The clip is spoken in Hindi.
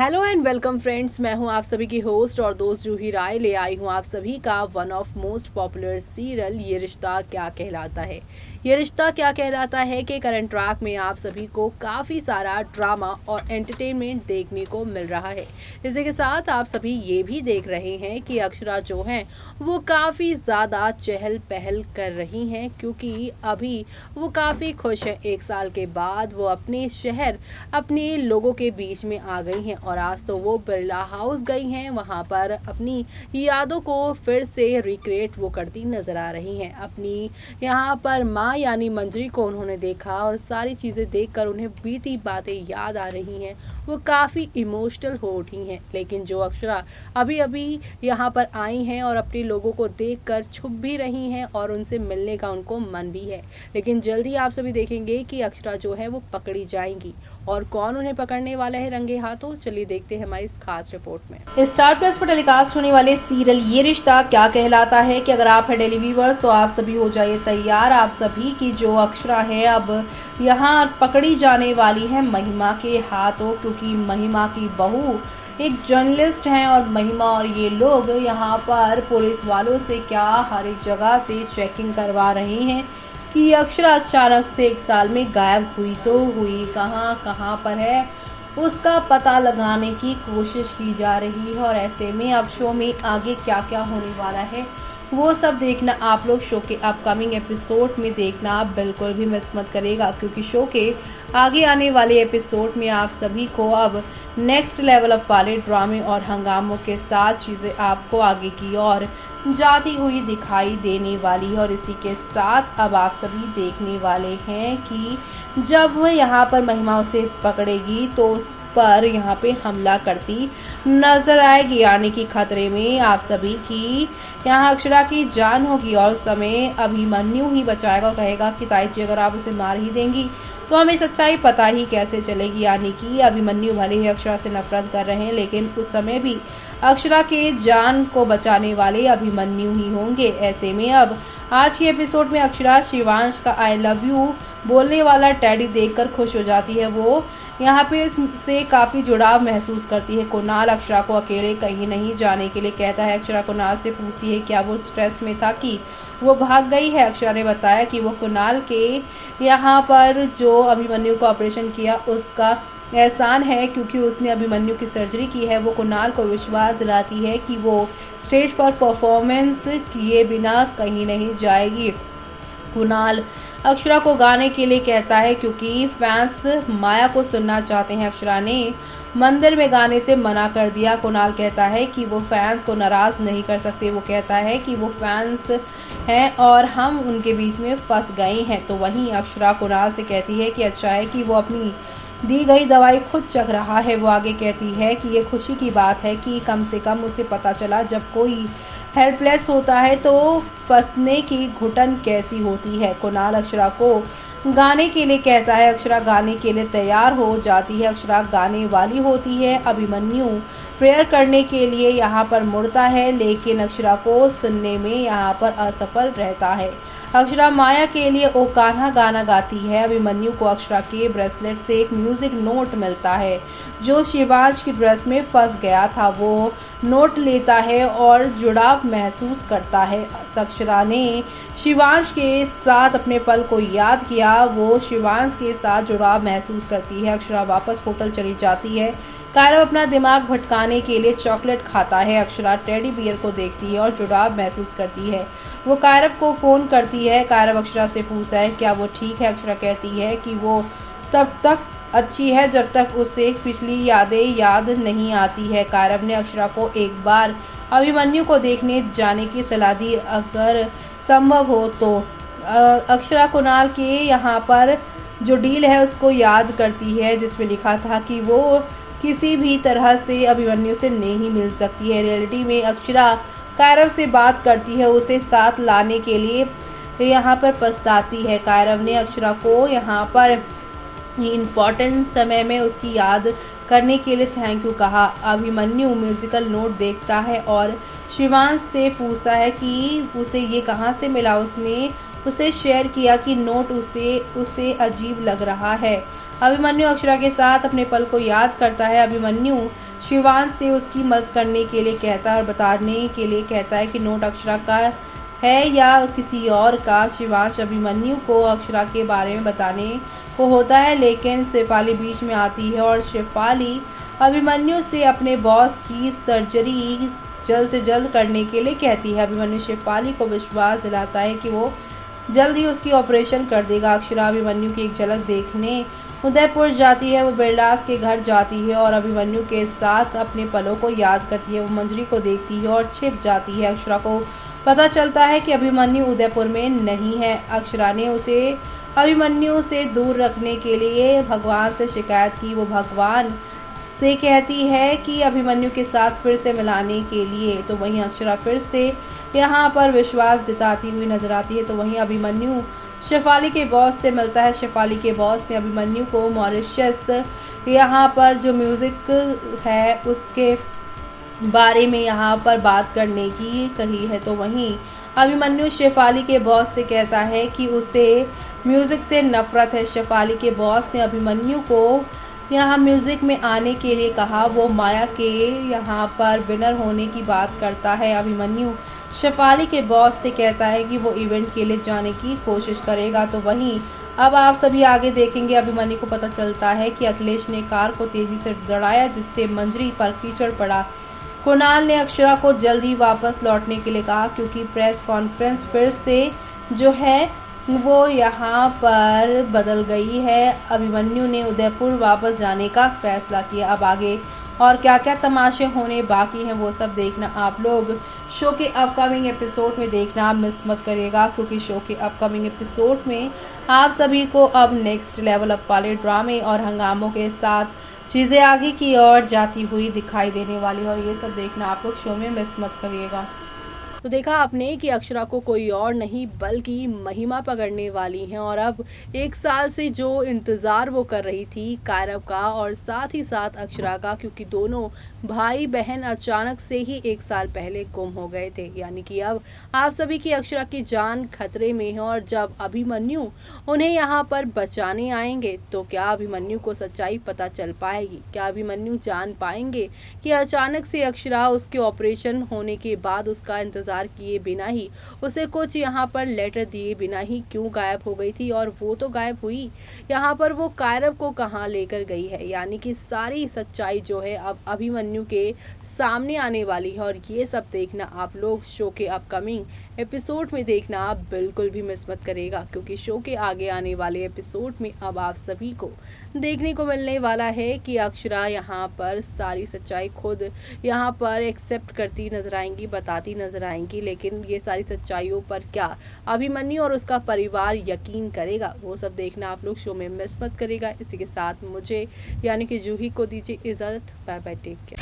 हेलो एंड वेलकम फ्रेंड्स, मैं हूं आप सभी की होस्ट और दोस्त जूही राय। ले आई हूं आप सभी का one of most popular serial ये रिश्ता क्या कहलाता है। ये रिश्ता क्या कहलाता है कि करंट ट्रैक में आप सभी को काफ़ी सारा ड्रामा और एंटरटेनमेंट देखने को मिल रहा है। इसी के साथ आप सभी ये भी देख रहे हैं कि अक्षरा जो हैं वो काफ़ी ज़्यादा चहल पहल कर रही हैं, क्योंकि अभी वो काफ़ी खुश हैं। 1 साल के बाद वो अपने शहर अपने लोगों के बीच में आ गई हैं और आज तो वो बिरला हाउस गई हैं। वहाँ पर अपनी यादों को फिर से रिक्रिएट वो करती नजर आ रही हैं। अपनी यहाँ पर माँ यानी मंजरी को उन्होंने देखा और सारी चीज़ें देखकर उन्हें बीती बातें याद आ रही हैं। वो काफ़ी इमोशनल हो उठी हैं। लेकिन जो अक्षरा अभी अभी यहाँ पर आई हैं और अपने लोगों को देखकर छुप भी रही हैं और उनसे मिलने का उनको मन भी है। लेकिन जल्दी आप सभी देखेंगे कि अक्षरा जो है वो पकड़ी जाएंगी और कौन उन्हें पकड़ने वाला है रंगे हाथों। चलिए देखते हैं हमारी इस खास रिपोर्ट में। स्टार प्लस पर टेलीकास्ट होने वाले सीरियल ये रिश्ता क्या कहलाता है कि अगर आप है डेली व्यूवर्स तो आप सभी हो जाइए तैयार। आप सभी की जो अक्षरा है अब यहाँ पकड़ी जाने वाली है महिमा के हाथों, क्योंकि महिमा की बहू एक जर्नलिस्ट हैं और महिमा और ये लोग यहाँ पर पुलिस वालों से क्या हर एक जगह से चेकिंग करवा रहे हैं कि अक्षरा अचानक से 1 साल में गायब हुई तो हुई कहाँ पर है, उसका पता लगाने की कोशिश की जा रही है। और ऐसे में अब शो में आगे क्या क्या होने वाला है वो सब देखना आप लोग शो के अपकमिंग एपिसोड में देखना आप बिल्कुल भी मिस मत करेगा, क्योंकि शो के आगे आने वाले एपिसोड में आप सभी को अब नेक्स्ट लेवल अप वाले ड्रामे और हंगामों के साथ चीज़ें आपको आगे की ओर जाती हुई दिखाई देने वाली है। और इसी के साथ अब आप सभी देखने वाले हैं कि जब वह यहाँ पर महिमा उसे पकड़ेगी तो उस पर यहाँ पे हमला करती नजर आएगी, यानी कि खतरे में आप सभी की यहाँ अक्षरा की जान होगी। और समय अभिमन्यु ही बचाएगा और कहेगा कि ताई जी अगर आप उसे मार ही देंगी तो हमें सच्चाई पता ही कैसे चलेगी। यानी कि अभिमन्यु भले ही अक्षरा से नफरत कर रहे हैं, लेकिन उस समय भी अक्षरा के जान को बचाने वाले अभिमन्यु ही होंगे। ऐसे में अब आज के एपिसोड में अक्षरा शिवांश का आई लव यू बोलने वाला टेडी देखकर खुश हो जाती है। वो यहाँ पे इससे काफ़ी जुड़ाव महसूस करती है। कुणाल अक्षरा को अकेले कहीं नहीं जाने के लिए कहता है। अक्षरा कुणाल से पूछती है क्या वो स्ट्रेस में था कि वो भाग गई है। अक्षरा ने बताया कि वो कुणाल के यहाँ पर जो अभिमन्यु को ऑपरेशन किया उसका एहसान है, क्योंकि उसने अभिमन्यु की सर्जरी की है। वो कुणाल को विश्वास दिलाती है कि वो स्टेज पर परफॉर्मेंस किए बिना कहीं नहीं जाएगी। कुणाल अक्षरा को गाने के लिए कहता है क्योंकि फैंस माया को सुनना चाहते हैं। अक्षरा ने मंदिर में गाने से मना कर दिया। कुणाल कहता है कि वो फैंस को नाराज नहीं कर सकते। वो कहता है कि वो फैंस हैं और हम उनके बीच में फंस गए हैं। तो वहीं अक्षरा कुणाल से कहती है कि अच्छा है कि वो अपनी दी गई दवाई खुद चख रहा है। वो आगे कहती है कि ये खुशी की बात है कि कम से कम उसे पता चला जब कोई हेल्पलेस होता है तो फंसने की घुटन कैसी होती है। कुणाल अक्षरा को गाने के लिए कहता है। अक्षरा गाने के लिए तैयार हो जाती है। अक्षरा गाने वाली होती है। अभिमन्यु प्रेयर करने के लिए यहाँ पर मुड़ता है, लेकिन अक्षरा को सुनने में यहाँ पर असफल रहता है। अक्षरा माया के लिए ओ कान्हा गाना गाती है। अभिमन्यु को अक्षरा के ब्रेसलेट से एक म्यूजिक नोट मिलता है जो शिवांश की ड्रेस में फंस गया था। वो नोट लेता है और जुड़ाव महसूस करता है। अक्षरा ने शिवांश के साथ अपने पल को याद किया। वो शिवांश के साथ जुड़ाव महसूस करती है। अक्षरा वापस होटल चली जाती है। कायरव अपना दिमाग भटकाने के लिए चॉकलेट खाता है। अक्षरा टेडी बियर को देखती है और जुड़ाव महसूस करती है। वो कायरव को फ़ोन करती है। कायरव अक्षरा से पूछता है क्या वो ठीक है। अक्षरा कहती है कि वो तब तक अच्छी है जब तक उसे पिछली यादें याद नहीं आती है। कायरव ने अक्षरा को एक बार अभिमन्यु को देखने जाने की सलाह दी अगर संभव हो तो। अक्षरा कुणाल के यहाँ पर जो डील है उसको याद करती है, जिसमें लिखा था कि वो किसी भी तरह से अभिमन्यु से नहीं मिल सकती है। रियलिटी में अक्षरा कायरव से बात करती है, उसे साथ लाने के लिए यहाँ पर पछताती है। कायरव ने अक्षरा को यहाँ पर इम्पोर्टेंट समय में उसकी याद करने के लिए थैंक यू कहा। अभिमन्यु म्यूजिकल नोट देखता है और शिवांश से पूछता है कि उसे ये कहाँ से मिला। उसने उसे शेयर किया कि नोट उसे अजीब लग रहा है। अभिमन्यु अक्षरा के साथ अपने पल को याद करता है। अभिमन्यु शिवांश से उसकी मदद करने के लिए कहता है और बताने के लिए कहता है कि नोट अक्षरा का है या किसी और का। शिवांश अभिमन्यु को अक्षरा के बारे में बताने को होता है, लेकिन शेफाली बीच में आती है और शेफाली अभिमन्यु से अपने बॉस की सर्जरी जल्द से जल्द करने के लिए कहती है। अभिमन्यु शेफाली को विश्वास दिलाता है कि वो जल्द ही उसकी ऑपरेशन कर देगा। अक्षरा अभिमन्यु की एक झलक देखने उदयपुर जाती है। वो बिरलास के घर जाती है और अभिमन्यु के साथ अपने पलों को याद करती है। वो मंजरी को देखती है और छिप जाती है। अक्षरा को पता चलता है कि अभिमन्यु उदयपुर में नहीं है। अक्षरा ने उसे अभिमन्यु से दूर रखने के लिए भगवान से शिकायत की। वो भगवान से कहती है कि अभिमन्यु के साथ फिर से मिलाने के लिए। तो वहीं अक्षरा फिर से यहाँ पर विश्वास जताती हुई नजर आती है। तो वहीं अभिमन्यु शेफाली के बॉस से मिलता है। शेफाली के बॉस ने अभिमन्यु को मॉरिशस यहाँ पर जो म्यूज़िक है उसके बारे में यहाँ पर बात करने की कही है। तो वहीं अभिमन्यु शेफाली के बॉस से कहता है कि उसे म्यूज़िक से नफरत है। शेफाली के बॉस ने अभिमन्यु को यहाँ म्यूज़िक में आने के लिए कहा। वो माया के यहाँ पर विनर होने की बात करता है। अभिमन्यु शेफाली के बॉस से कहता है कि वो इवेंट के लिए जाने की कोशिश करेगा। तो वहीं अब आप सभी आगे देखेंगे। अभिमन्यु को पता चलता है कि अखिलेश ने कार को तेजी से दौड़ाया, जिससे मंजरी पर कीचड़ पड़ा। कुणाल ने अक्षरा को जल्दी वापस लौटने के लिए कहा, क्योंकि प्रेस कॉन्फ्रेंस फिर से जो है वो यहाँ पर बदल गई है। अभिमन्यु ने उदयपुर वापस जाने का फैसला किया। अब आगे और क्या क्या तमाशे होने बाकी हैं वो सब देखना आप लोग शो के अपकमिंग एपिसोड में देखना मिस मत करिएगा, क्योंकि शो के अपकमिंग एपिसोड में आप सभी को अब नेक्स्ट लेवल अप वाले ड्रामे और हंगामों के साथ चीज़ें आगे की ओर जाती हुई दिखाई देने वाली है, और ये सब देखना आप लोग शो में मिस मत करिएगा। तो देखा आपने कि अक्षरा को कोई और नहीं बल्कि महिमा पकड़ने वाली हैं, और अब 1 साल से जो इंतज़ार वो कर रही थी कायरव का और साथ ही साथ अक्षरा का, क्योंकि दोनों भाई बहन अचानक से ही 1 साल पहले गुम हो गए थे। यानी कि अब आप सभी की अक्षरा की जान खतरे में है, और जब अभिमन्यु उन्हें यहाँ पर बचाने आएंगे तो क्या अभिमन्यु को सच्चाई पता चल पाएगी? क्या अभिमन्यु जान पाएंगे कि अचानक से अक्षरा उसके ऑपरेशन होने के बाद उसका इंतजार किए बिना ही, उसे कुछ यहाँ पर लेटर दिए बिना ही क्यों गायब हो गई थी? और वो तो गायब हुई, यहाँ पर वो कायरव को कहाँ लेकर गई है? यानी कि सारी सच्चाई जो है अब अभिमन्यु के सामने आने वाली है, और ये सब देखना आप लोग शो के अपकमिंग एपिसोड में देखना आप बिल्कुल भी मिस मत करेगा, क्योंकि शो के आगे आने वाले एपिसोड में अब आप सभी को देखने को मिलने वाला है कि अक्षरा यहाँ पर सारी सच्चाई खुद यहाँ पर एक्सेप्ट करती नजर आएंगी, बताती नजर आएंगी। लेकिन ये सारी सच्चाइयों पर क्या अभिमन्यु और उसका परिवार यकीन करेगा, वो सब देखना आप लोग शो में मिस मत करेगा। इसी के साथ मुझे यानी कि जूही को दीजिए इजाज़त। Bye bye, take care.